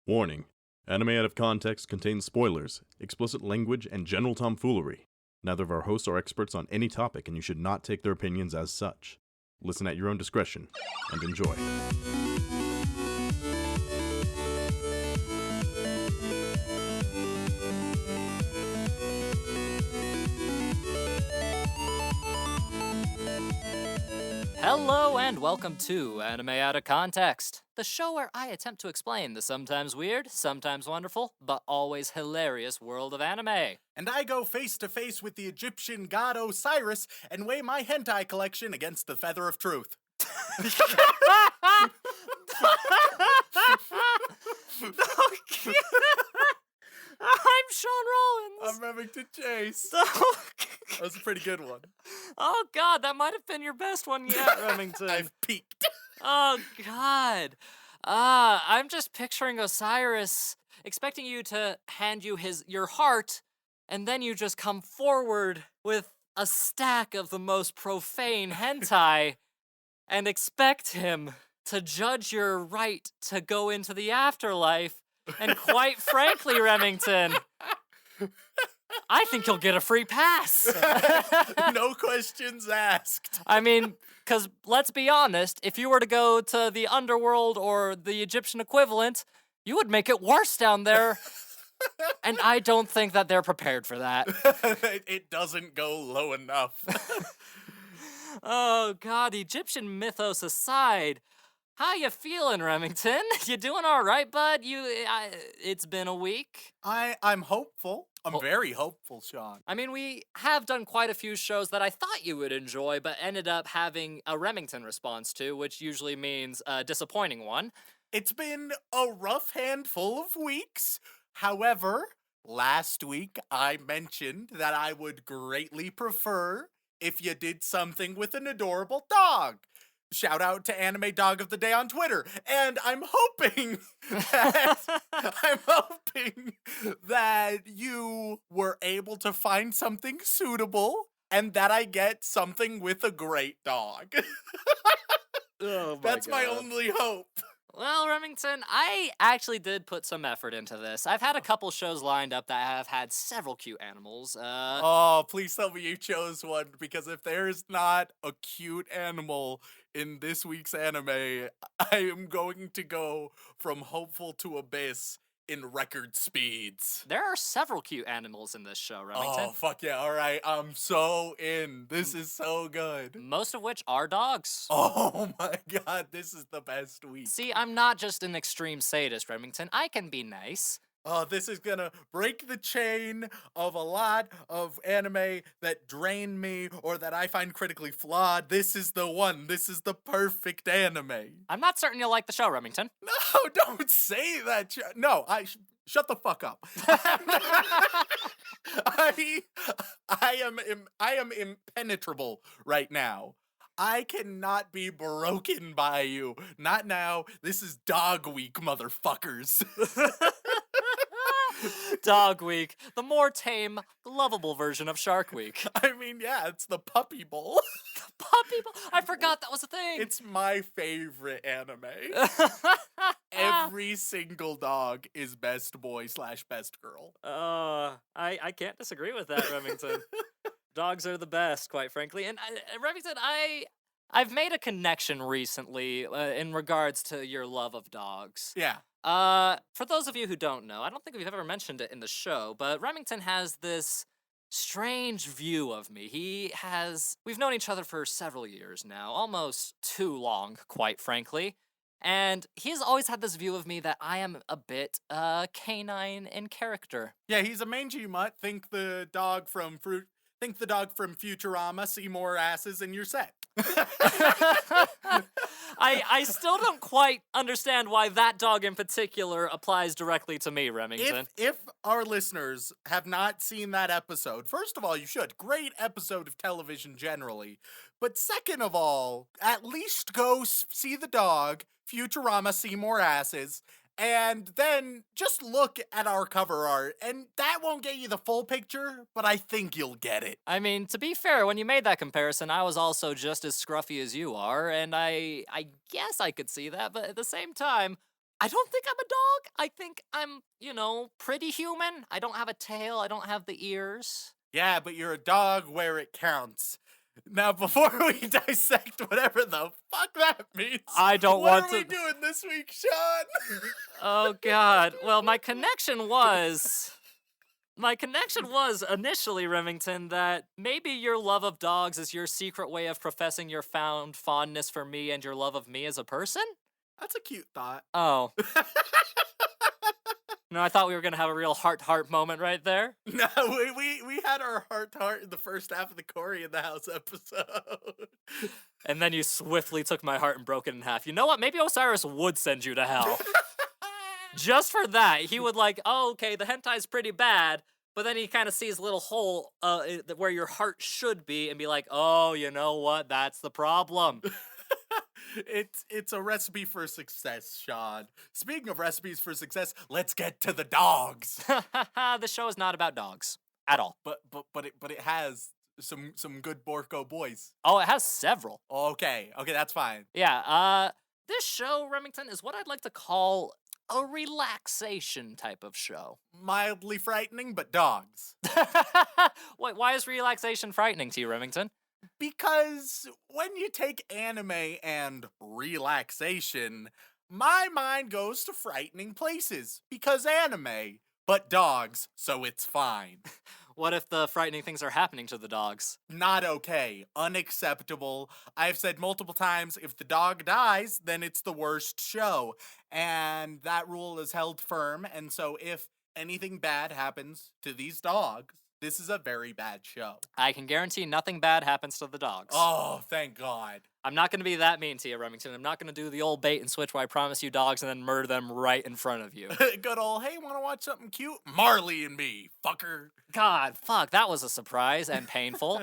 Warning: Anime Out of Context contains spoilers, explicit language, and general tomfoolery. Neither of our hosts are experts on any topic, and you should not take their opinions as such. Listen at your own discretion, and enjoy. Hello and welcome to Anime Out of Context, the show where I attempt to explain the sometimes weird, sometimes wonderful, but always hilarious world of anime. And I go face to face with the Egyptian god Osiris and weigh my hentai collection against the feather of truth. I'm Shaun Rollins. I'm Remington Chase. That was a pretty good one. Oh god, that might have been your best one yet, Remington. I've peaked. Oh god. I'm just picturing Osiris expecting you to hand you your heart, and then you just come forward with a stack of the most profane hentai and expect him to judge your right to go into the afterlife. And quite frankly, Remington, I think you'll get a free pass. No questions asked. I mean, because let's be honest, if you were to go to the underworld or the Egyptian equivalent, you would make it worse down there. And I don't think that they're prepared for that. It doesn't go low enough. Oh, God, Egyptian mythos aside, how you feeling, Remington? You doing all right, bud? It's been a week. I'm hopeful. I'm very hopeful, Shaun. I mean, we have done quite a few shows that I thought you would enjoy, but ended up having a Remington response to, which usually means a disappointing one. It's been a rough handful of weeks. However, last week I mentioned that I would greatly prefer if you did something with an adorable dog. Shout out to Anime Dog of the Day on Twitter. And I'm hoping that you were able to find something suitable and that I get something with a great dog. That's my only hope. Well, Remington, I actually did put some effort into this. I've had a couple shows lined up that have had several cute animals. Oh, please tell me you chose one, because if there's not a cute animal in this week's anime, I am going to go from hopeful to abyss in record speeds. There are several cute animals in this show, Remington. Oh, fuck yeah. All right. I'm so in. This is so good. Most of which are dogs. Oh my god. This is the best week. See, I'm not just an extreme sadist, Remington. I can be nice. Oh, this is gonna break the chain of a lot of anime that drain me or that I find critically flawed. This is the one. This is the perfect anime. I'm not certain you'll like the show, Remington. No, don't say that. No, shut the fuck up. I am impenetrable right now. I cannot be broken by you. Not now. This is Dog Week, motherfuckers. Dog Week, the more tame, lovable version of Shark Week. I mean, yeah, it's the Puppy Bowl. The Puppy Bowl? I forgot that was a thing. It's my favorite anime. Every single dog is best boy / best girl. I can't disagree with that, Remington. Dogs are the best, quite frankly. And Remington, I've made a connection recently in regards to your love of dogs. Yeah. For those of you who don't know, I don't think we've ever mentioned it in the show, but Remington has this strange view of me. We've known each other for several years now, almost too long, quite frankly. And he's always had this view of me that I am a bit, canine in character. Yeah, he's a mangy mutt. Think the dog from Futurama, see more asses and you're set. I still don't quite understand why that dog in particular applies directly to me, Remington. If our listeners have not seen that episode, first of all, you should. Great episode of television generally. But second of all, at least go see the dog, Futurama, see more asses, and then just look at our cover art, and that won't get you the full picture, but I think you'll get it. I mean, to be fair, when you made that comparison, I was also just as scruffy as you are, and I guess I could see that, but at the same time, I don't think I'm a dog. I think I'm, pretty human. I don't have a tail. I don't have the ears. Yeah, but you're a dog where it counts. Now, before we dissect whatever the fuck that means, I don't what want are we to- doing this week, Shaun? Oh, God. Well, my connection was initially, Remington, that maybe your love of dogs is your secret way of professing your found fondness for me and your love of me as a person? That's a cute thought. Oh. No, I thought we were going to have a real heart-to-heart moment right there. No, we had our heart-to-heart in the first half of the Corey in the House episode. And then you swiftly took my heart and broke it in half. You know what? Maybe Osiris would send you to hell. Just for that. He would oh, okay, the hentai's pretty bad, but then he kind of sees a little hole where your heart should be and be like, oh, you know what? That's the problem. It's a recipe for success, Shaun. Speaking of recipes for success, let's get to the dogs. The show is not about dogs at all. But it has some good Borko boys. Oh, it has several. Okay, that's fine. Yeah, this show, Remington, is what I'd like to call a relaxation type of show. Mildly frightening, but dogs. Why is relaxation frightening to you, Remington? Because when you take anime and relaxation, my mind goes to frightening places. Because anime, but dogs, so it's fine. What if the frightening things are happening to the dogs? Not okay. Unacceptable. I've said multiple times, if the dog dies, then it's the worst show. And that rule is held firm, and so if anything bad happens to these dogs, this is a very bad show. I can guarantee nothing bad happens to the dogs. Oh, thank God. I'm not going to be that mean to you, Remington. I'm not going to do the old bait and switch where I promise you dogs and then murder them right in front of you. Good old, hey, wanna watch something cute? Marley and me, fucker. God, fuck, that was a surprise and painful.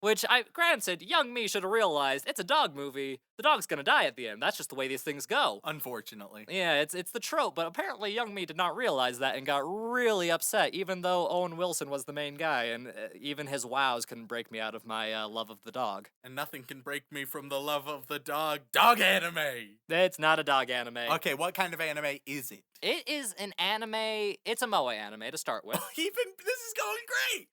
Which, granted, young me should have realized it's a dog movie. The dog's gonna die at the end. That's just the way these things go. Unfortunately. Yeah, it's the trope, but apparently young me did not realize that and got really upset, even though Owen Wilson was the main guy, and even his wows couldn't break me out of my love of the dog. And nothing can break me from the love of the dog. Dog anime! It's not a dog anime. Okay, what kind of anime is it? It is an anime, it's a moe anime to start with. This is going great!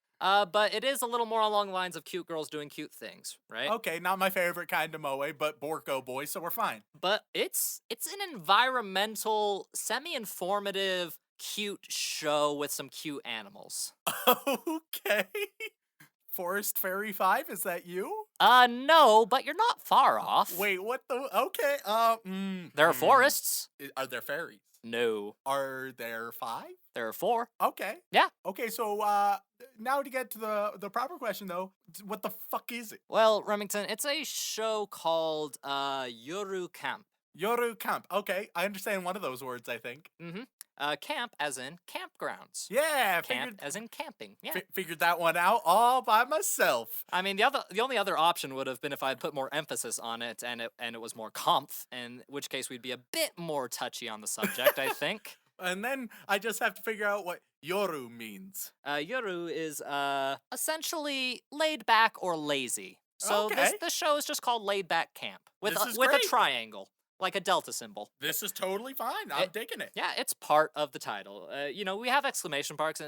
But it is a little more along the lines of cute girls doing cute things, right? Okay, not my favorite kind of moe, but Borko boy, so we're fine. But it's an environmental, semi-informative, cute show with some cute animals. Okay. Forest Fairy 5, is that you? No, but you're not far off. Wait, what the? Okay, There are forests. Are there fairies? No. Are there 5? There are 4. Okay. Yeah. Okay, so now to get to the proper question though, what the fuck is it? Well, Remington, it's a show called Yuru Camp. Yuru Camp. Okay, I understand one of those words, I think. Mm-hmm. Camp as in campgrounds. Yeah, Camp as in camping. Yeah. Figured that one out all by myself. I mean, the only other option would have been if I had put more emphasis on it and it was more comf, in which case we'd be a bit more touchy on the subject, I think. And then I just have to figure out what yoru means. Yoru is essentially laid back or lazy. So Okay. this show is just called Laid Back Camp with This is with a great. triangle, like a delta symbol. This is totally fine. I'm digging it. Yeah, it's part of the title. We have exclamation parks.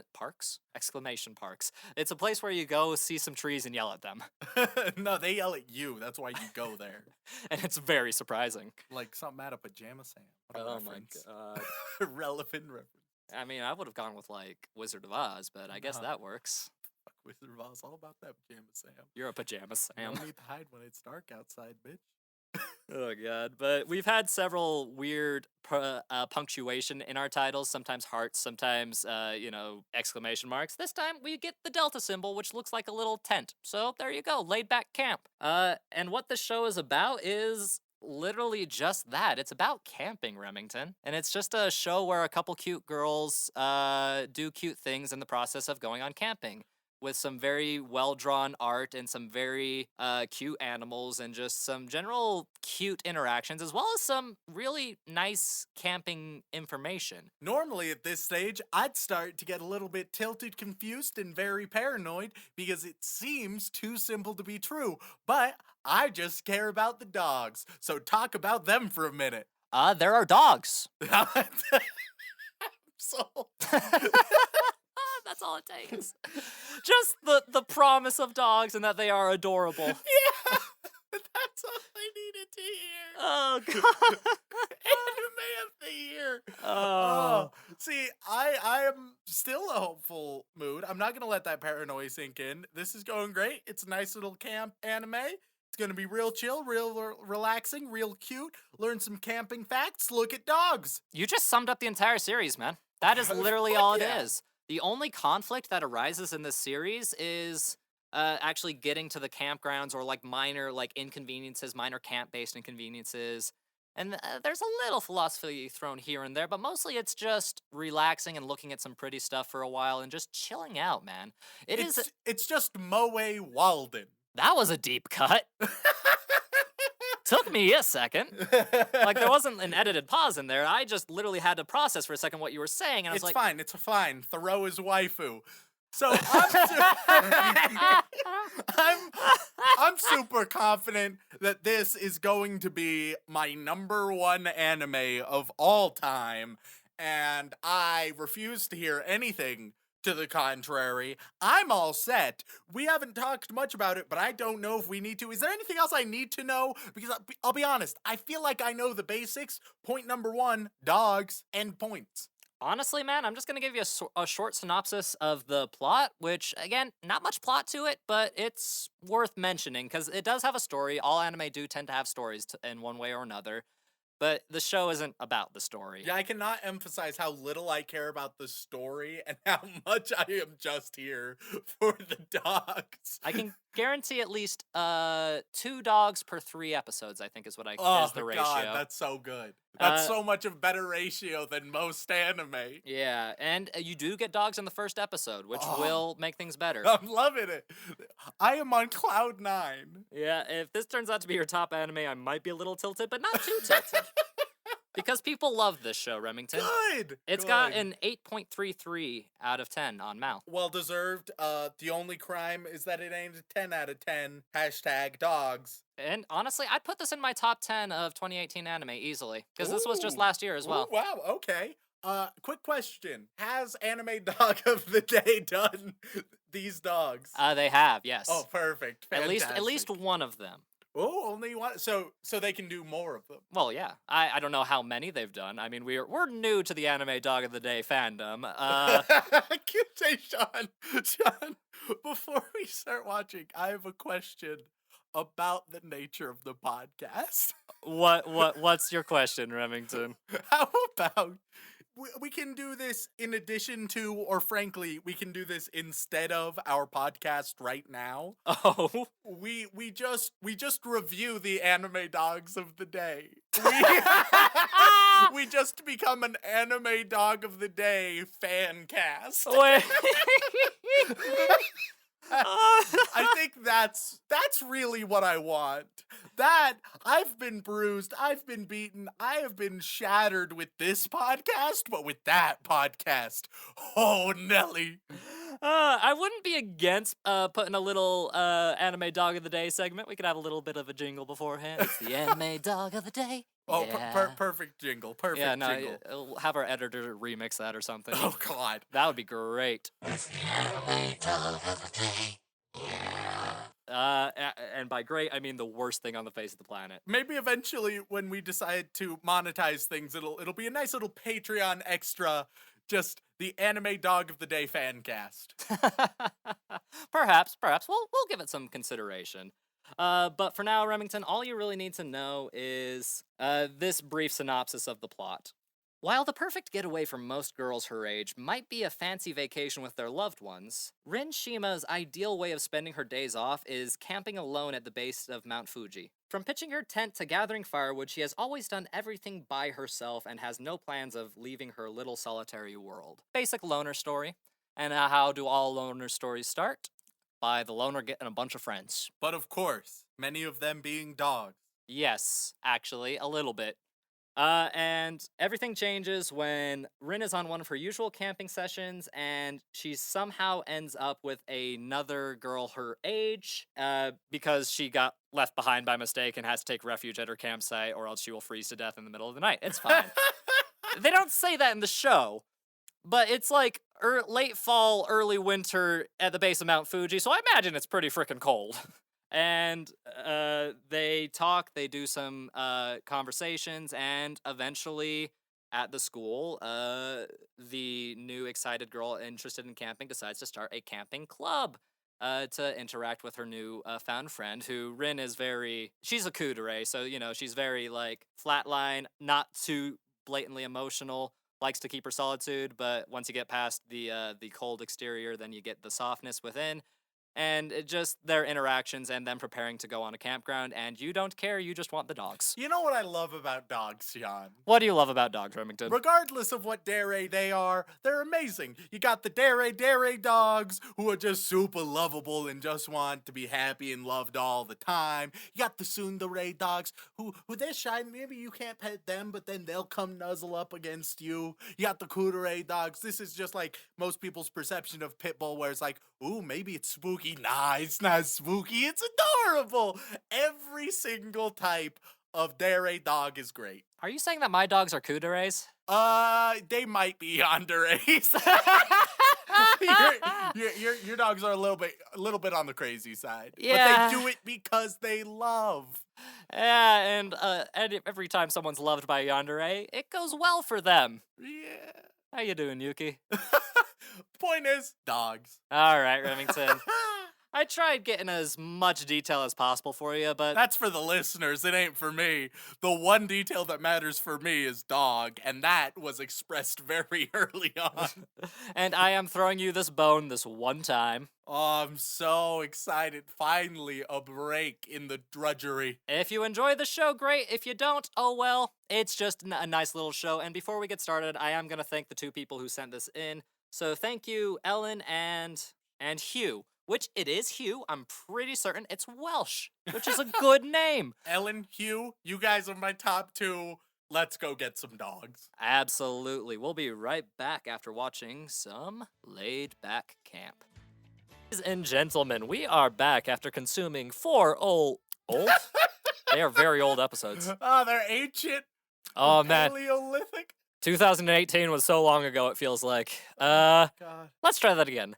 It's a place where you go see some trees and yell at them, No, they yell at you. That's why you go there. and it's very surprising. Like something out of Pajama Sam. What a Oh reference. my god. Relevant reference. I mean, I would have gone with like Wizard of Oz, but I guess Uh-huh. that works. Fuck Wizard of Oz, all about that Pajama Sam. You're a pajama You Sam. don't need to hide when it's dark outside, bitch. Oh god, but we've had several weird punctuation in our titles, sometimes hearts, sometimes exclamation marks. This time we get the delta symbol, which looks like a little tent. So there you go, Laid Back Camp. And what the show is about is literally just that. It's about camping, Remington. And it's just a show where a couple cute girls do cute things in the process of going on camping, with some very well-drawn art and some very cute animals and just some general cute interactions, as well as some really nice camping information. Normally at this stage, I'd start to get a little bit tilted, confused, and very paranoid because it seems too simple to be true. But I just care about the dogs, so talk about them for a minute. There are dogs. So That's all it takes. Just the promise of dogs and that they are adorable. yeah, that's all I needed to hear. Oh, God. Anime of the year. Oh. See, I am still a hopeful mood. I'm not gonna let that paranoia sink in. This is going great. It's a nice little camp anime. It's gonna be real chill, real relaxing, real cute. Learn some camping facts. Look at dogs. You just summed up the entire series, man. That is literally Fuck all it yeah. is. The only conflict that arises in this series is actually getting to the campgrounds or like minor like inconveniences, minor camp-based inconveniences. And there's a little philosophy thrown here and there, but mostly it's just relaxing and looking at some pretty stuff for a while and just chilling out, man. It's just Moe Walden. That was a deep cut. Took me a second. Like, there wasn't an edited pause in there. I just literally had to process for a second what you were saying, and I was like... Fine, it's fine. Thoreau is waifu. So I'm super confident that this is going to be my #1 anime of all time, and I refuse to hear anything to the contrary. I'm all set. We haven't talked much about it, but I don't know if we need to. Is there anything else I need to know? Because I'll be honest, I feel like I know the basics. Point #1, dogs, end points. Honestly, man, I'm just going to give you a short synopsis of the plot, which, again, not much plot to it, but it's worth mentioning, because it does have a story. All anime do tend to have stories in one way or another. But the show isn't about the story. Yeah, I cannot emphasize how little I care about the story and how much I am just here for the dogs. I can guarantee at least 2 dogs per 3 episodes, I think is what is the ratio. God, that's so good. That's so much of a better ratio than most anime. Yeah, and you do get dogs in the first episode, which will make things better. I'm loving it. I am on cloud 9. Yeah, if this turns out to be your top anime, I might be a little tilted, but not too tilted. Because people love this show, Remington. Good. It's got an 8.33 out of 10 on Mouth. Well deserved. The only crime is that it ain't a 10 out of 10. #dogs. And honestly, I'd put this in my top 10 of 2018 anime easily. Because this was just last year as well. Ooh, wow, okay. Quick question. Has Anime Dog of the Day done these dogs? They have, yes. Oh, perfect. Fantastic. At least one of them. Oh, only one. So they can do more of them. Well, yeah. I don't know how many they've done. I mean, we're new to the Anime Dog of the Day fandom. Cute say, Shaun, before we start watching, I have a question about the nature of the podcast. What's your question, Remington? How about we can do this in addition to, or frankly, we can do this instead of our podcast right now. Oh. We just review the anime dogs of the day. We just become an Anime Dog of the Day fan cast. Wait. I think that's really what I want. That I've been bruised, I've been beaten, I have been shattered with this podcast, but with that podcast, oh Nelly. I wouldn't be against putting a little Anime Dog of the Day segment. We could have a little bit of a jingle beforehand. It's the Anime Dog of the Day. Oh, yeah. Perfect jingle. Perfect jingle. We'll have our editor remix that or something. Oh, God. That would be great. It's the Anime Dog of the Day. Yeah. And by great, I mean the worst thing on the face of the planet. Maybe eventually when we decide to monetize things, it'll be a nice little Patreon extra, just the Anime Dog of the Day fan cast. Perhaps we'll give it some consideration. But for now, Remington, all you really need to know is this brief synopsis of the plot. While the perfect getaway for most girls her age might be a fancy vacation with their loved ones, Rin Shima's ideal way of spending her days off is camping alone at the base of Mount Fuji. From pitching her tent to gathering firewood, she has always done everything by herself and has no plans of leaving her little solitary world. Basic loner story. And how do all loner stories start? By the loner getting a bunch of friends. But of course, many of them being dogs. Yes, actually, a little bit. And everything changes when Rin is on one of her usual camping sessions, and she somehow ends up with another girl her age, because she got left behind by mistake and has to take refuge at her campsite, or else she will freeze to death in the middle of the night. It's fine. They don't say that in the show, but it's like late fall, early winter at the base of Mount Fuji, so I imagine it's pretty freaking cold. And they talk, they do some conversations, and eventually at the school, the new excited girl interested in camping decides to start a camping club to interact with her new found friend, who Rin is she's a kudere, so, she's very, like, flatline, not too blatantly emotional, likes to keep her solitude, but once you get past the cold exterior, then you get the softness within. And it just their interactions and them preparing to go on a campground, and you don't care, you just want the dogs. You know what I love about dogs, Shaun? What do you love about dogs, Remington? Regardless of what dere they are, they're amazing. You got the dere dogs who are just super lovable and just want to be happy and loved all the time. You got the tsundere dogs who they're shy. Maybe you can't pet them, but then they'll come nuzzle up against you. You got the kudere dogs. This is just like most people's perception of Pitbull, where it's like, ooh, maybe it's spooky. Nah, it's not spooky. It's adorable. Every single type of dere dog is great. Are you saying that my dogs are kuderes? They might be yanderes. your dogs are a little bit on the crazy side. Yeah. But they do it because they love. Yeah, and every time someone's loved by a yandere, it goes well for them. Yeah. How you doing, Yuki? Point is, dogs. All right, Remington. I tried getting as much detail as possible for you, but That's for the listeners. It ain't for me. The one detail that matters for me is dog, and that was expressed very early on. and I am throwing you this bone this one time. Oh, I'm so excited. Finally, a break in the drudgery. If you enjoy the show, great. If you don't, oh well. It's just a nice little show. And before we get started, I am going to thank the two people who sent this in. So thank you, Ellen and Hugh. Which it is Hugh. I'm pretty certain it's Welsh, which is a good name. Ellen, Hugh, you guys are my top two. Let's go get some dogs. Absolutely. We'll be right back after watching some Laid Back Camp. Ladies and gentlemen, we are back after consuming 4 old? They are very old episodes. Oh, they're ancient. Oh, man. Paleolithic. 2018 was so long ago, it feels like. God. Let's try that again.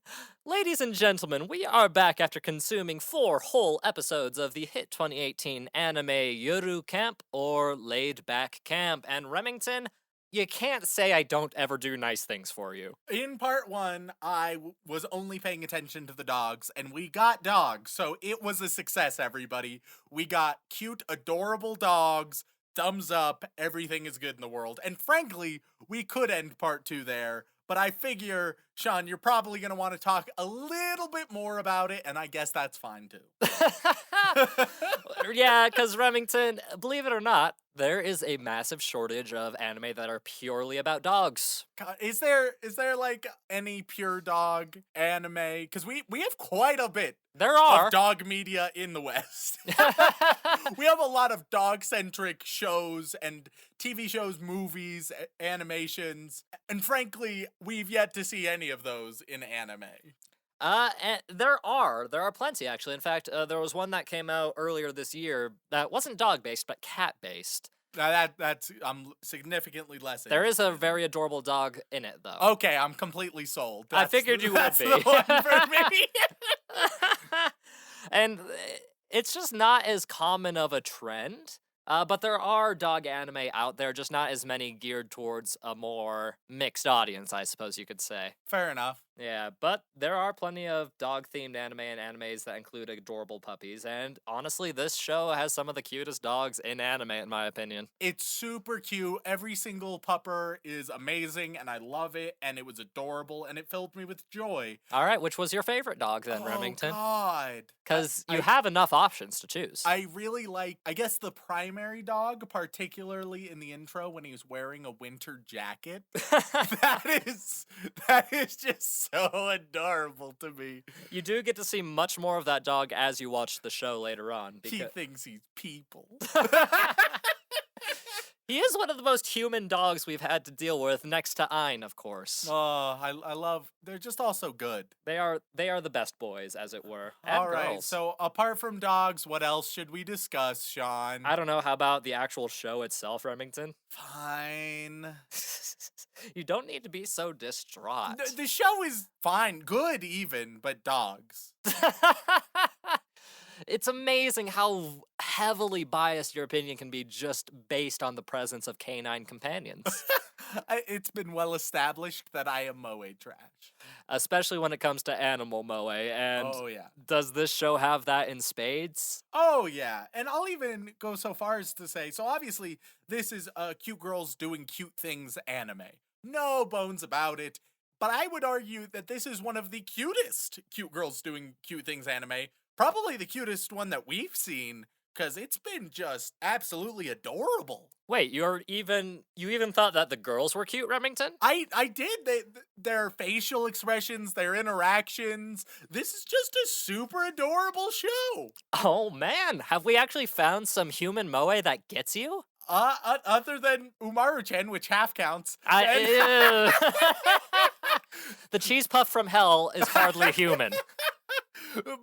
Ladies and gentlemen, we are back after consuming 4 whole episodes of the hit 2018 anime Yuru Camp, or Laid Back Camp. And Remington, you can't say I don't ever do nice things for you. In part 1, I was only paying attention to the dogs, and we got dogs, so it was a success, everybody. We got cute, adorable dogs. Thumbs up, everything is good in the world. And frankly, we could end part 2 there, but I figure, Shaun, you're probably going to want to talk a little bit more about it, and I guess that's fine too. Yeah, because Remington, believe it or not, there is a massive shortage of anime that are purely about dogs. God, is there like any pure dog anime? Because we have quite a bit There are. of dog media in the West. We have a lot of dog-centric shows and TV shows, movies, animations, and frankly, we've yet to see any of those in anime. And there are plenty actually. In fact, there was one that came out earlier this year that wasn't dog-based, but cat-based. Now that's I'm significantly less. There is a interested. very adorable dog in it, though. Okay, I'm completely sold. I figured you would that's be. The one for me. And it's just not as common of a trend. But there are dog anime out there, just not as many geared towards a more mixed audience, I suppose you could say. Fair enough. Yeah, but there are plenty of dog-themed anime and animes that include adorable puppies, and honestly, this show has some of the cutest dogs in anime, in my opinion. It's super cute. Every single pupper is amazing, and I love it, and it was adorable, and it filled me with joy. All right, which was your favorite dog then, Remington? God. Because you have enough options to choose. I really like, I guess, the primary dog, particularly in the intro when he was wearing a winter jacket. that is just so adorable to me. You do get to see much more of that dog as you watch the show later on. He thinks he's people. He is one of the most human dogs we've had to deal with, next to Ein, of course. Oh, I love. They're just all so good. They are the best boys, as it were. And All right. girls. So apart from dogs, what else should we discuss, Shaun? I don't know, how about the actual show itself, Remington? Fine. You don't need to be so distraught. The show is fine, good even, but dogs. It's amazing how heavily biased your opinion can be just based on the presence of canine companions. It's been well established that I am moe trash. Especially when it comes to animal moe. And Oh yeah. does this show have that in spades? Oh yeah. And I'll even go so far as to say, so obviously this is a cute girls doing cute things anime. No bones about it. But I would argue that this is one of the cutest cute girls doing cute things anime. Probably the cutest one that we've seen, because it's been just absolutely adorable. Wait, you even thought that the girls were cute, Remington? I did. Their facial expressions, their interactions. This is just a super adorable show. Oh man, have we actually found some human moe that gets you? Other than Umaru-chan, which half counts. The cheese puff from hell is hardly human.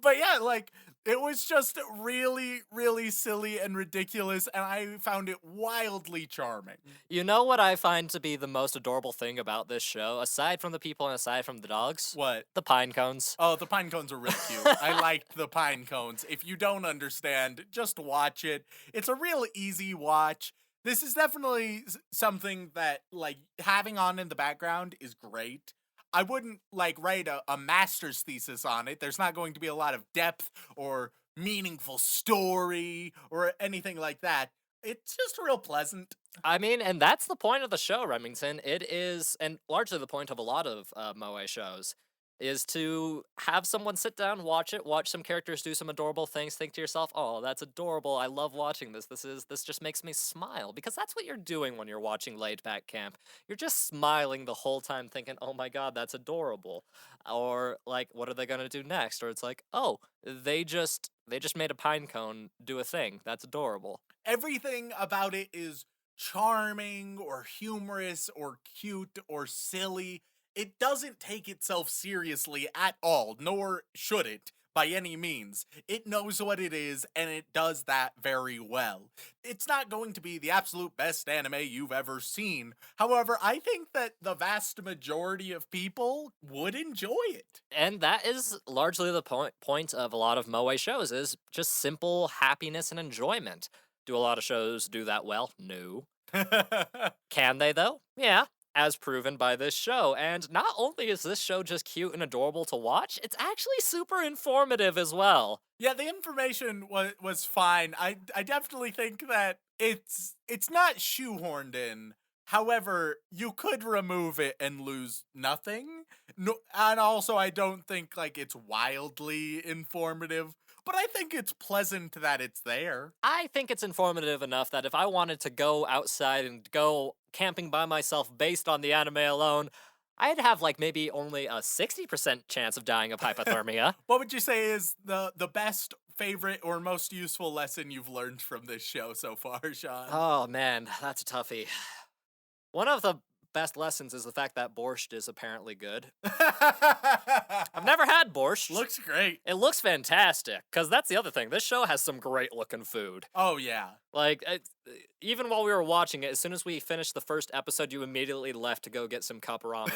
But yeah, like, it was just really, really silly and ridiculous, and I found it wildly charming. You know what I find to be the most adorable thing about this show, aside from the people and aside from the dogs? What? The pine cones. Oh, the pine cones are really cute. I liked the pine cones. If you don't understand, just watch it. It's a real easy watch. This is definitely something that, like, having on in the background is great. I wouldn't, like, write a master's thesis on it. There's not going to be a lot of depth or meaningful story or anything like that. It's just real pleasant. I mean, and that's the point of the show, Remington. It is, and largely the point of a lot of moe shows, is to have someone sit down, watch it, watch some characters do some adorable things, think to yourself, oh, that's adorable, I love watching this, this just makes me smile, because that's what you're doing when you're watching Laid Back Camp. You're just smiling the whole time thinking, oh my god, that's adorable. Or, like, what are they gonna do next? Or it's like, oh, they just made a pine cone do a thing, that's adorable. Everything about it is charming or humorous or cute or silly. It doesn't take itself seriously at all, nor should it by any means. It knows what it is, and it does that very well. It's not going to be the absolute best anime you've ever seen. However, I think that the vast majority of people would enjoy it. And that is largely the point of a lot of moe shows, is just simple happiness and enjoyment. Do a lot of shows do that well? No. Can they, though? Yeah. As proven by this show. And not only is this show just cute and adorable to watch, it's actually super informative as well. Yeah, the information was fine. I definitely think that it's not shoehorned in. However, you could remove it and lose nothing. No, and also I don't think, like, it's wildly informative, but I think it's pleasant that it's there. I think it's informative enough that if I wanted to go outside and go camping by myself based on the anime alone, I'd have, like, maybe only a 60% chance of dying of hypothermia. What would you say is the best, favorite, or most useful lesson you've learned from this show so far, Shaun? Oh man, that's a toughie. One of the best lessons is the fact that borscht is apparently good. I've never had borscht. Looks great. It looks fantastic, because that's the other thing. This show has some great looking food. Oh, yeah. Like, even while we were watching it, as soon as we finished the first episode, you immediately left to go get some cup ramen.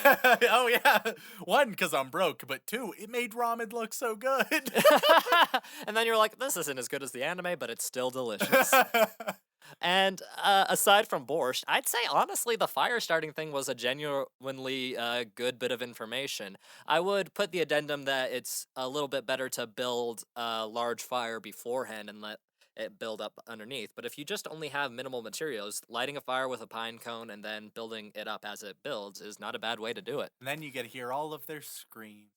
Oh, yeah. One, because I'm broke, but two, it made ramen look so good. And then you're like, this isn't as good as the anime, but it's still delicious. And aside from borscht, I'd say honestly the fire starting thing was a genuinely good bit of information. I would put the addendum that it's a little bit better to build a large fire beforehand and let it build up underneath. But if you just only have minimal materials, lighting a fire with a pine cone and then building it up as it builds is not a bad way to do it. And then you get to hear all of their screams.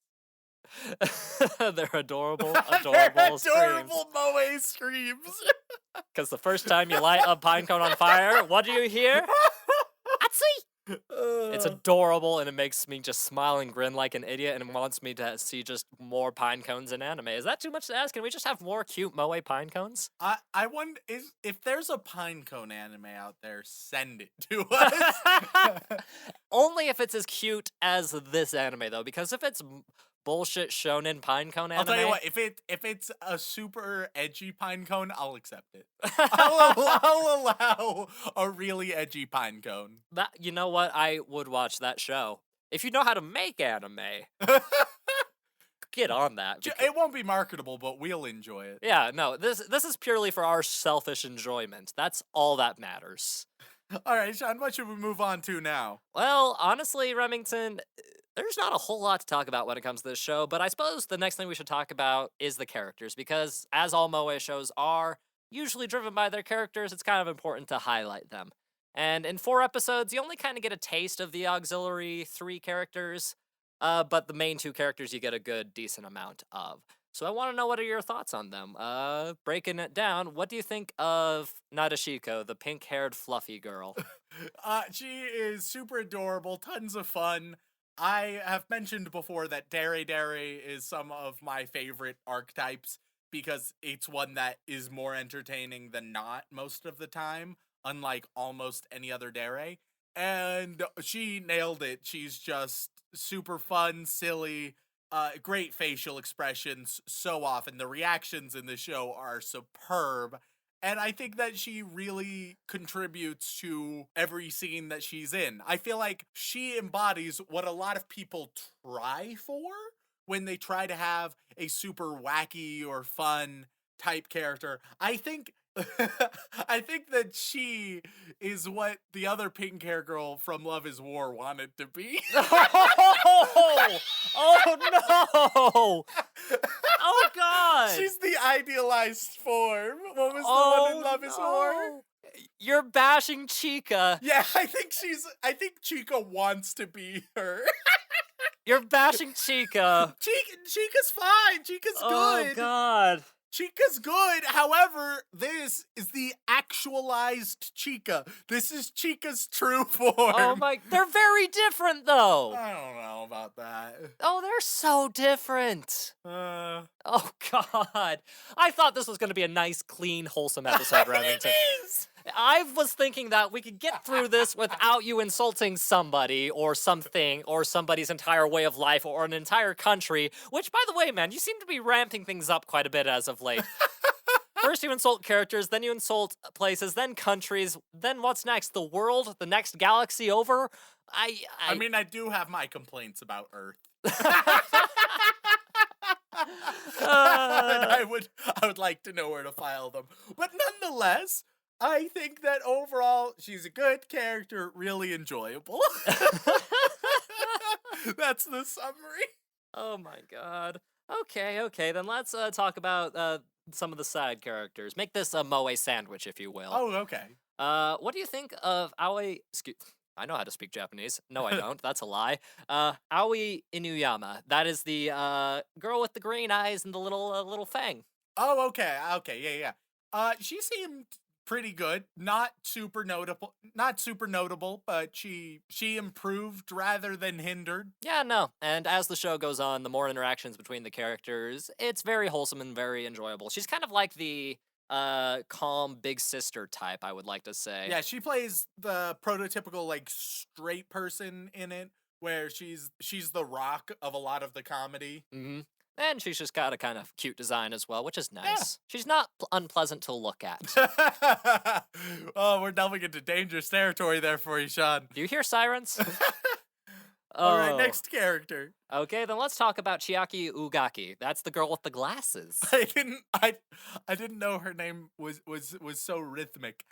They're adorable, They're adorable adorable moe screams. Because the first time you light a pine cone on fire, what do you hear? Atsui! It's adorable, and it makes me just smile and grin like an idiot, and wants me to see just more pine cones in anime. Is that too much to ask? Can we just have more cute moe pine cones? I wonder if there's a pinecone anime out there, send it to us. Only if it's as cute as this anime, though, because if it's bullshit shonen pinecone anime, I'll tell you what, if it's a super edgy pinecone, I'll accept it. I'll allow a really edgy pinecone. that you know what, I would watch that show if you know how to make anime. Get on that. It won't be marketable, but we'll enjoy it. Yeah, no, this is purely for our selfish enjoyment. That's all that matters. All right, Shaun, what should we move on to now? Well, honestly, Remington, there's not a whole lot to talk about when it comes to this show, but I suppose the next thing we should talk about is the characters, because as all moe shows are, usually driven by their characters, it's kind of important to highlight them. And in 4 episodes, you only kind of get a taste of the auxiliary 3 characters, but the main 2 characters you get a good, decent amount of. So I want to know, what are your thoughts on them? Breaking it down, what do you think of Nadashiko, the pink-haired fluffy girl? She is super adorable, tons of fun. I have mentioned before that Dere Dere is some of my favorite archetypes because it's one that is more entertaining than not most of the time, unlike almost any other Dere. And she nailed it. She's just super fun, silly, great facial expressions so often. The reactions in the show are superb. And I think that she really contributes to every scene that she's in. I feel like she embodies what a lot of people try for when they try to have a super wacky or fun type character. I think I think that she is what the other pink hair girl from Love is War wanted to be. Oh no! Oh god! She's the idealized form. What was the one in Love is War? You're bashing Chica. Yeah, I think Chica wants to be her. You're bashing Chica. Chica's fine. Chica's Oh good. god. Chica's good. However, this is the actualized Chica. This is Chica's true form. Oh my, they're very different though. I don't know about that. Oh, they're so different. Oh god. I thought this was going to be a nice, clean, wholesome episode, Remington. It is. I was thinking that we could get through this without you insulting somebody or something or somebody's entire way of life or an entire country, which, by the way, man, you seem to be ramping things up quite a bit as of late. First you insult characters, then you insult places, then countries, then what's next? The world? The next galaxy over? I mean, I do have my complaints about Earth. And I would like to know where to file them. But nonetheless, I think that overall, she's a good character, really enjoyable. That's the summary. Oh my god. Okay, then let's talk about some of the side characters. Make this a moe sandwich, if you will. Oh, okay. What do you think of Aoi... I know how to speak Japanese. No, I don't. That's a lie. Aoi Inuyama. That is the girl with the green eyes and the little fang. Oh, okay, yeah. She seemed pretty good. Not super notable, but she improved rather than hindered. Yeah, no. And as the show goes on, the more interactions between the characters, it's very wholesome and very enjoyable. She's kind of like the calm big sister type, I would like to say. Yeah, she plays the prototypical like straight person in it, where she's the rock of a lot of the comedy. Mm-hmm. And she's just got a kind of cute design as well, which is nice. Yeah. She's not unpleasant to look at. Oh, we're delving into dangerous territory there for you, Shaun. Do you hear sirens? All right, next character. Okay, then let's talk about Chiaki Ugaki. That's the girl with the glasses. I didn't know her name was so rhythmic.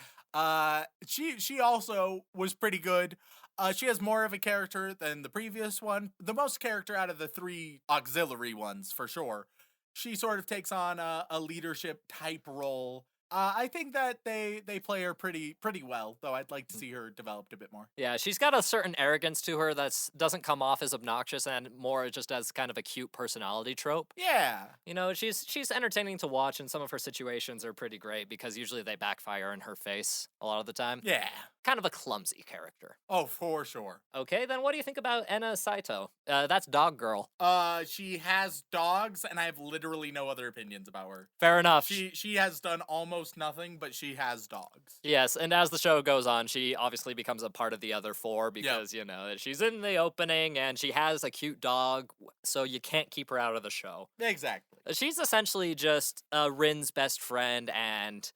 She also was pretty good. She has more of a character than the previous one. The most character out of the 3 auxiliary ones, for sure. She sort of takes on a leadership type role. I think that they play her pretty well, though I'd like to see her developed a bit more. Yeah, she's got a certain arrogance to her that doesn't come off as obnoxious and more just as kind of a cute personality trope. Yeah. You know, she's entertaining to watch, and some of her situations are pretty great because usually they backfire in her face a lot of the time. Yeah. kind of a clumsy character. Oh, for sure. Okay, then what do you think about Ena Saito? That's Dog Girl. She has dogs, and I have literally no other opinions about her. Fair enough. She has done almost nothing, but she has dogs. Yes, and as the show goes on, she obviously becomes a part of the other four because, you know, she's in the opening and she has a cute dog, so you can't keep her out of the show. Exactly. She's essentially just Rin's best friend and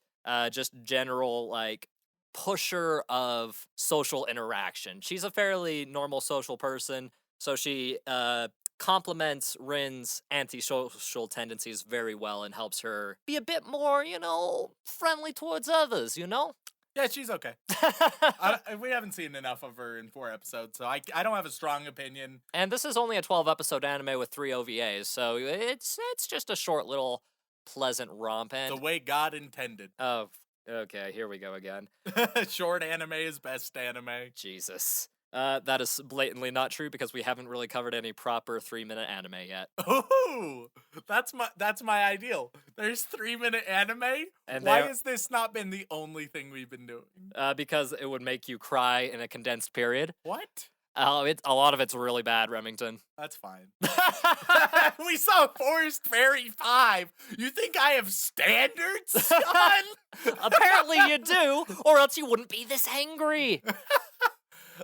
just general, like, pusher of social interaction. She's a fairly normal social person, so she complements Rin's antisocial tendencies very well and helps her be a bit more, you know, friendly towards others, you know? Yeah, she's okay. We haven't seen enough of her in 4 episodes, so I don't have a strong opinion. And this is only a 12-episode anime with 3 OVAs, so it's just a short little pleasant romp. And The way God intended. oh, okay, here we go again. Short anime is best anime. Jesus. That is blatantly not true because we haven't really covered any proper 3-minute anime yet. Ooh, that's my ideal. There's 3-minute anime. And Why they're- has this not been the only thing we've been doing? Because it would make you cry in a condensed period. What? Oh, a lot of it's really bad, Remington. That's fine. We saw Forest Fairy 5. You think I have standards, son? Apparently you do, or else you wouldn't be this angry.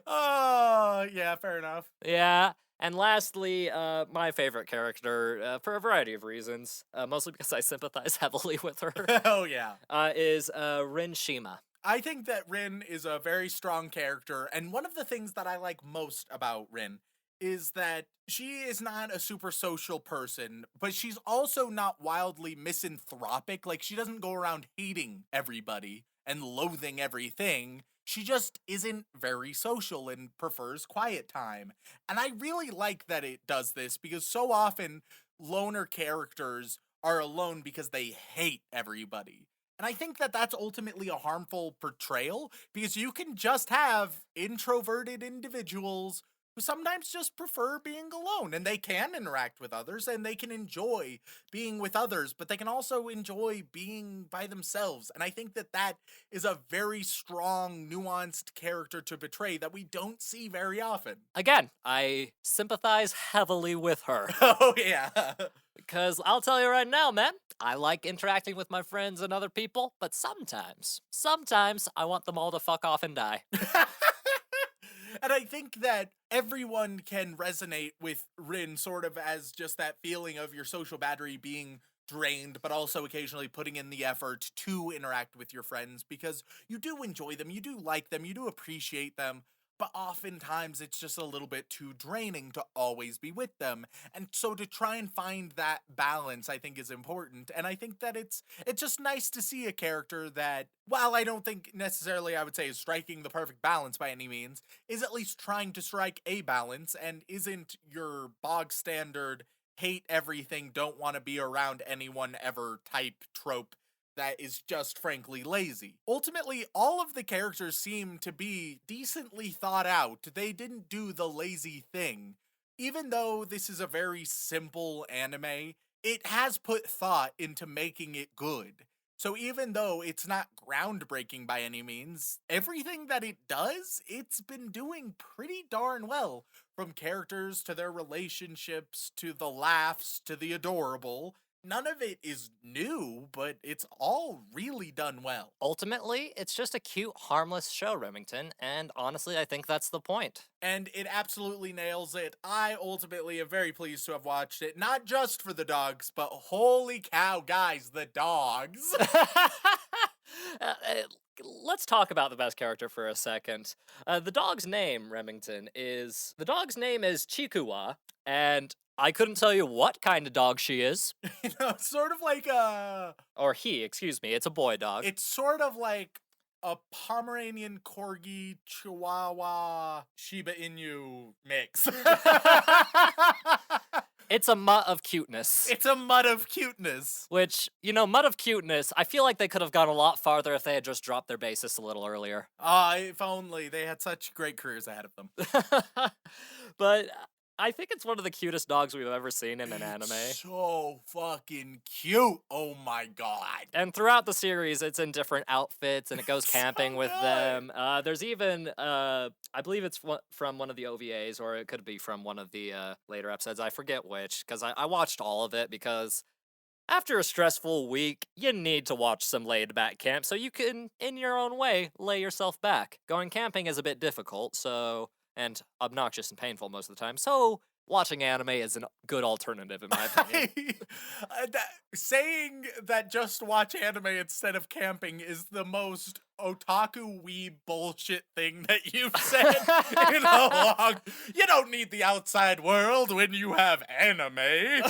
Oh, yeah, fair enough. Yeah. And lastly, my favorite character, for a variety of reasons, mostly because I sympathize heavily with her, Oh, yeah. is Rin Shima. I think that Rin is a very strong character, and one of the things that I like most about Rin is that she is not a super social person, but she's also not wildly misanthropic. Like, she doesn't go around hating everybody and loathing everything. She just isn't very social and prefers quiet time. And I really like that it does this because so often loner characters are alone because they hate everybody. And I think that that's ultimately a harmful portrayal because you can just have introverted individuals who sometimes just prefer being alone, and they can interact with others and they can enjoy being with others, but they can also enjoy being by themselves. And I think that that is a very strong, nuanced character to portray that we don't see very often. Again, I sympathize heavily with her. Oh, yeah. Because I'll tell you right now, man, I like interacting with my friends and other people, but sometimes I want them all to fuck off and die. And I think that everyone can resonate with Rin sort of as just that feeling of your social battery being drained, but also occasionally putting in the effort to interact with your friends because you do enjoy them, you do like them, you do appreciate them, but oftentimes it's just a little bit too draining to always be with them. And so to try and find that balance, I think is important. And I think that it's just nice to see a character that, while I don't think necessarily I would say is striking the perfect balance by any means, is at least trying to strike a balance and isn't your bog standard hate everything, don't want to be around anyone ever type trope that is just frankly lazy. Ultimately, all of the characters seem to be decently thought out. They didn't do the lazy thing. Even though this is a very simple anime, it has put thought into making it good. So even though it's not groundbreaking by any means, everything that it does, it's been doing pretty darn well. From characters to their relationships, to the laughs, to the adorable. None of it is new, but it's all really done well. Ultimately, it's just a cute, harmless show, Remington, and honestly, I think that's the point. And it absolutely nails it. I ultimately am very pleased to have watched it, not just for the dogs, but holy cow, guys, the dogs. Let's talk about the best character for a second. The dog's name, Remington, is Chikuwa, and I couldn't tell you what kind of dog she is. You know, sort of like a... Or he, excuse me, it's a boy dog. It's sort of like a Pomeranian Corgi Chihuahua Shiba Inu mix. It's a mutt of cuteness. It's a mutt of cuteness. Which, you know, mutt of cuteness, I feel like they could have gone a lot farther if they had just dropped their basis a little earlier. If only they had such great careers ahead of them. But I think it's one of the cutest dogs we've ever seen in an anime. So fucking cute. Oh my god. And throughout the series, it's in different outfits, and it goes So camping with good. them. There's even, I believe it's from one of the OVAs, or it could be from one of the later episodes. I forget which, because I watched all of it, because after a stressful week, you need to watch some laid-back camp so you can, in your own way, lay yourself back. Going camping is a bit difficult, and obnoxious and painful most of the time, so watching anime is a good alternative, in my opinion. Saying that just watch anime instead of camping is the most otaku wee bullshit thing that you've said in a long. You don't need the outside world when you have anime.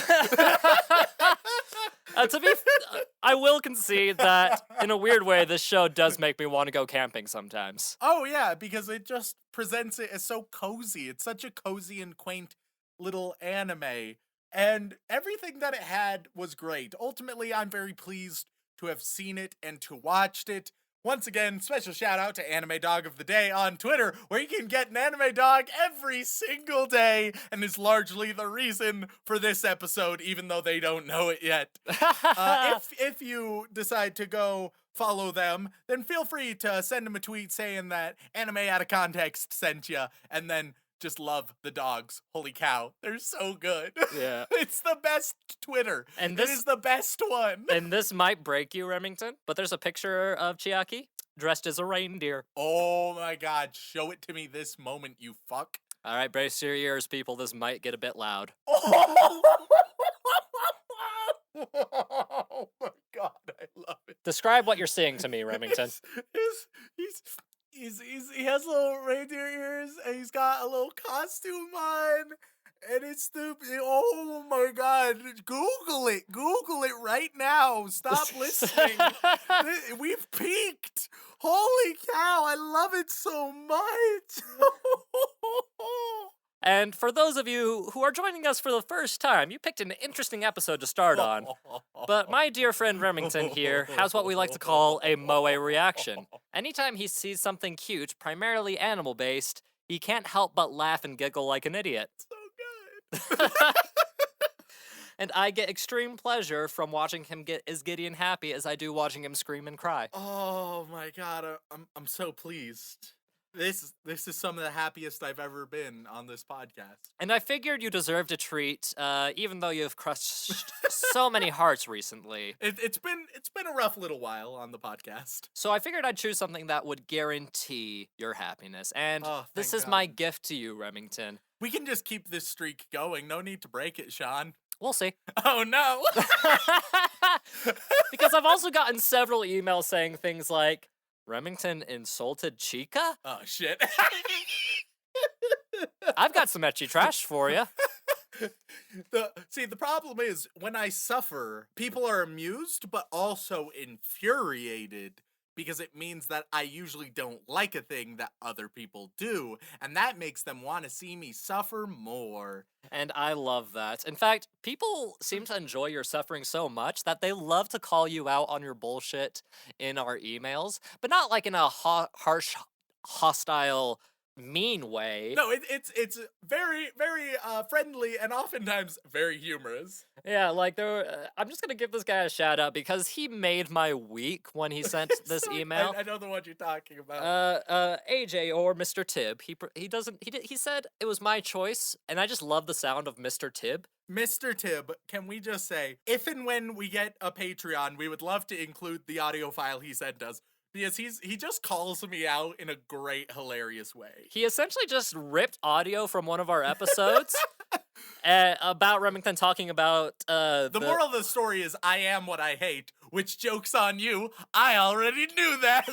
I will concede that, in a weird way, this show does make me want to go camping sometimes. Oh yeah, because it just presents it as so cozy. It's such a cozy and quaint little anime. And everything that it had was great. Ultimately, I'm very pleased to have seen it and to watched it. Once again, special shout out to Anime Dog of the Day on Twitter, where you can get an anime dog every single day, and is largely the reason for this episode, even though they don't know it yet. If you decide to go follow them, then feel free to send them a tweet saying that Anime Out of Context sent you, and then just love the dogs. Holy cow, they're so good. Yeah. It's the best Twitter. And it is the best one. And this might break you, Remington, but there's a picture of Chiaki dressed as a reindeer. Oh my god, show it to me this moment, you fuck. All right, brace your ears, people. This might get a bit loud. Oh my god, I love it. Describe what you're seeing to me, Remington. He has little reindeer ears, and he's got a little costume on, and it's stupid. Oh my god, Google it right now. Stop listening. We've peaked. Holy cow, I love it so much. And for those of you who are joining us for the first time, you picked an interesting episode to start on. But my dear friend Remington here has what we like to call a moe reaction. Anytime he sees something cute, primarily animal-based, he can't help but laugh and giggle like an idiot. So good. And I get extreme pleasure from watching him get as giddy and happy as I do watching him scream and cry. Oh my god, I'm so pleased. This is some of the happiest I've ever been on this podcast. And I figured you deserved a treat, even though you've crushed so many hearts recently. It's been a rough little while on the podcast. So I figured I'd choose something that would guarantee your happiness. And this is thank my God. gift to you, Remington. We can just keep this streak going. No need to break it, Shaun. We'll see. Oh no. Because I've also gotten several emails saying things like, Remington insulted Chica? Oh shit. I've got some etchy trash for you. The problem is, when I suffer, people are amused, but also infuriated, because it means that I usually don't like a thing that other people do, and that makes them want to see me suffer more. And I love that. In fact, people seem to enjoy your suffering so much that they love to call you out on your bullshit in our emails, but not like in a harsh, hostile, mean way. No, it's very, very friendly and oftentimes very humorous. Yeah, like I'm just gonna give this guy a shout out because he made my week when he sent this email. I know the one you're talking about. AJ or Mr. Tibb. He said it was my choice, and I just love the sound of Mr. Tibb. Mr. Tibb, can we just say, if and when we get a Patreon, we would love to include the audio file he sent us. Because he just calls me out in a great, hilarious way. He essentially just ripped audio from one of our episodes about Remington talking about the moral of the story is I am what I hate, which joke's on you. I already knew that.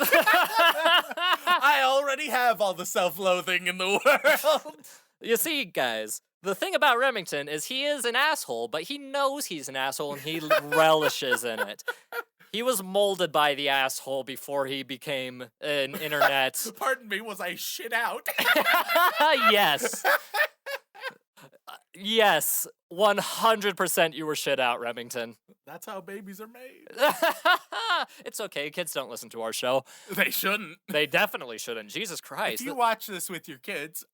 I already have all the self-loathing in the world. You see, guys, the thing about Remington is he is an asshole, but he knows he's an asshole and he relishes in it. He was molded by the asshole before he became an internet. Pardon me, was I shit out? Yes. Yes, 100% you were shit out, Remington. That's how babies are made. It's okay, kids don't listen to our show. They shouldn't. They definitely shouldn't. Jesus Christ. If you watch this with your kids,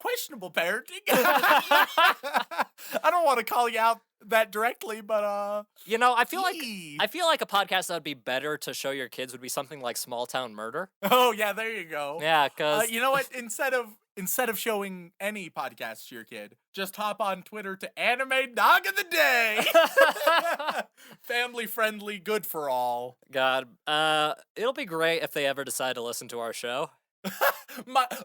questionable parenting. I don't want to call you out that directly, but You know, I feel Yee. like a podcast that would be better to show your kids would be something like Small Town Murder. Oh yeah, there you go. Yeah, cuz You know what? Instead of showing any podcast to your kid, just hop on Twitter to Anime Dog of the Day. Family friendly, good for all. God, it'll be great if they ever decide to listen to our show.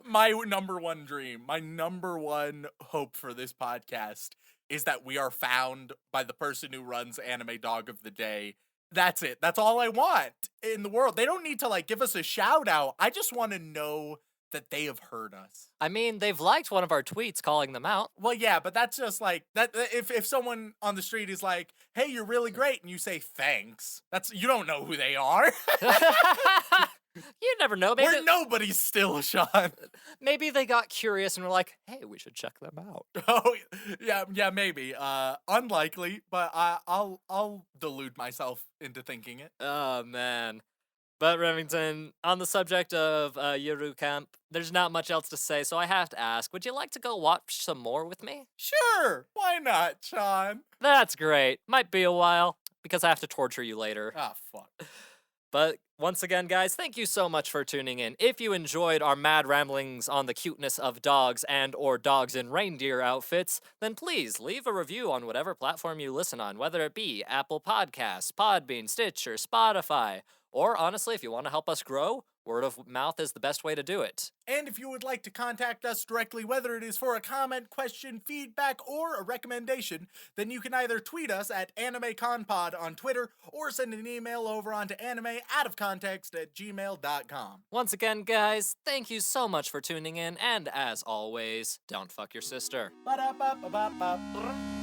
My number one dream, my number one hope for this podcast is that we are found by the person who runs Anime Dog of the Day. That's it. That's all I want in the world. They don't need to like give us a shout out. I just want to know that they have heard us. I mean, they've liked one of our tweets calling them out. Well, yeah, but that's just like that. If someone on the street is like, "Hey, you're really great," and you say thanks, you don't know who they are. You never know. Maybe, We're nobody's still, Shaun. maybe they got curious and were like, hey, we should check them out. Oh, yeah, maybe. Unlikely, but I'll delude myself into thinking it. Oh, man. But Remington, on the subject of Yuru Camp, there's not much else to say, so I have to ask, would you like to go watch some more with me? Sure, why not, Shaun? That's great. Might be a while, because I have to torture you later. Ah, fuck. But once again, guys, thank you so much for tuning in. If you enjoyed our mad ramblings on the cuteness of dogs and or dogs in reindeer outfits, then please leave a review on whatever platform you listen on, whether it be Apple Podcasts, Podbean, Stitcher, Spotify, or honestly, if you want to help us grow, word of mouth is the best way to do it. And if you would like to contact us directly, whether it is for a comment, question, feedback, or a recommendation, then you can either tweet us at AnimeConPod on Twitter or send an email over onto animeoutofcontext@gmail.com. Once again, guys, thank you so much for tuning in, and as always, don't fuck your sister. Ba-da-ba-ba-ba-ba.